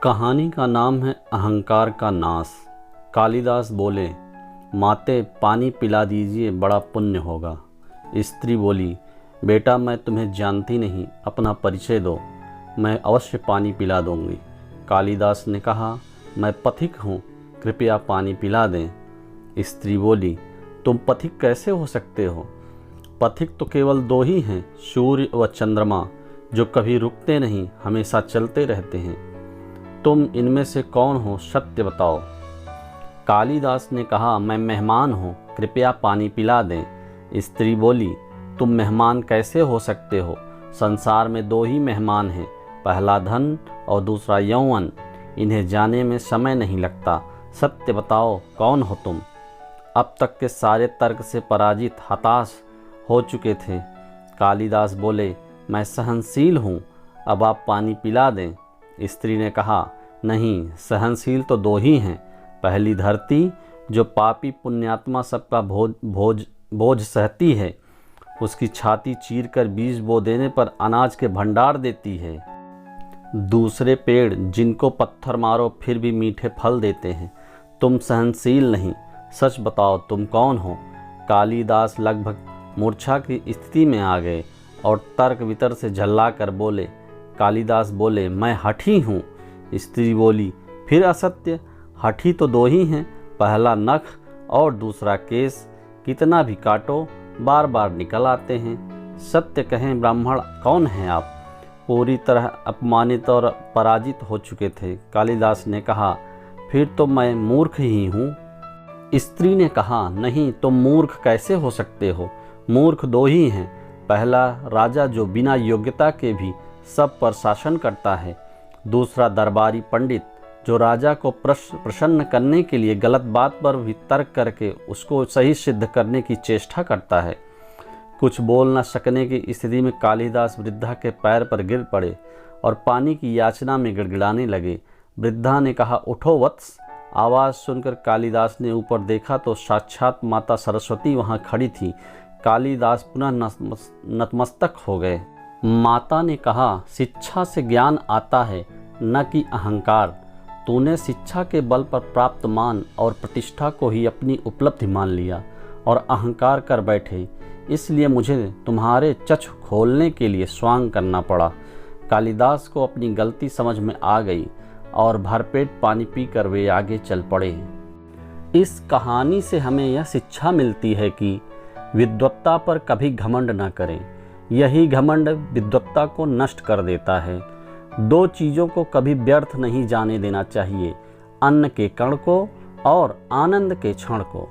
कहानी का नाम है अहंकार का नाश। कालिदास बोले, माते पानी पिला दीजिए, बड़ा पुण्य होगा। स्त्री बोली, बेटा मैं तुम्हें जानती नहीं, अपना परिचय दो, मैं अवश्य पानी पिला दूंगी। कालिदास ने कहा, मैं पथिक हूँ, कृपया पानी पिला दें। स्त्री बोली, तुम पथिक कैसे हो सकते हो? पथिक तो केवल दो ही हैं, सूर्य व चंद्रमा, जो कभी रुकते नहीं, हमेशा चलते रहते हैं। तुम इनमें से कौन हो, सत्य बताओ। कालिदास ने कहा, मैं मेहमान हूँ, कृपया पानी पिला दें। स्त्री बोली, तुम मेहमान कैसे हो सकते हो? संसार में दो ही मेहमान हैं, पहला धन और दूसरा यौवन। इन्हें जाने में समय नहीं लगता। सत्य बताओ, कौन हो तुम? अब तक के सारे तर्क से पराजित हताश हो चुके थे। कालिदास बोले, मैं सहनशील हूँ, अब आप पानी पिला दें। स्त्री ने कहा, नहीं, सहनशील तो दो ही हैं। पहली धरती, जो पापी पुण्यात्मा सबका बोझ सहती है, उसकी छाती चीरकर बीज बो देने पर अनाज के भंडार देती है। दूसरे पेड़, जिनको पत्थर मारो फिर भी मीठे फल देते हैं। तुम सहनशील नहीं, सच बताओ तुम कौन हो? कालिदास लगभग मूर्छा की स्थिति में आ गए और तर्क वितर्क से झल्ला कर बोले। कालिदास बोले, मैं हठी हूँ। स्त्री बोली, फिर असत्य? हठी तो दो ही हैं, पहला नख और दूसरा केस, कितना भी काटो बार बार निकल आते हैं। सत्य कहें ब्राह्मण, कौन हैं आप? पूरी तरह अपमानित और पराजित हो चुके थे। कालिदास ने कहा, फिर तो मैं मूर्ख ही हूँ। स्त्री ने कहा, नहीं, तुम मूर्ख कैसे हो सकते हो? मूर्ख दो ही हैं, पहला राजा जो बिना योग्यता के भी सब पर शासन करता है, दूसरा दरबारी पंडित जो राजा को प्रसन्न करने के लिए गलत बात पर भी तर्क करके उसको सही सिद्ध करने की चेष्टा करता है। कुछ बोल न सकने की स्थिति में कालिदास वृद्धा के पैर पर गिर पड़े और पानी की याचना में गिड़गिड़ाने लगे। वृद्धा ने कहा, उठो वत्स। आवाज़ सुनकर कालिदास ने ऊपर देखा तो साक्षात माता सरस्वती वहाँ खड़ी थी। कालिदास पुनः नतमस्तक हो गए। माता ने कहा, शिक्षा से ज्ञान आता है, न कि अहंकार। तूने शिक्षा के बल पर प्राप्त मान और प्रतिष्ठा को ही अपनी उपलब्धि मान लिया और अहंकार कर बैठे, इसलिए मुझे तुम्हारे चक्षु खोलने के लिए स्वांग करना पड़ा। कालिदास को अपनी गलती समझ में आ गई और भरपेट पानी पीकर वे आगे चल पड़े। इस कहानी से हमें यह शिक्षा मिलती है कि विद्वत्ता पर कभी घमंड न करें। यही घमंड विद्वत्ता को नष्ट कर देता है। दो चीज़ों को कभी व्यर्थ नहीं जाने देना चाहिए, अन्न के कण को और आनंद के क्षण को।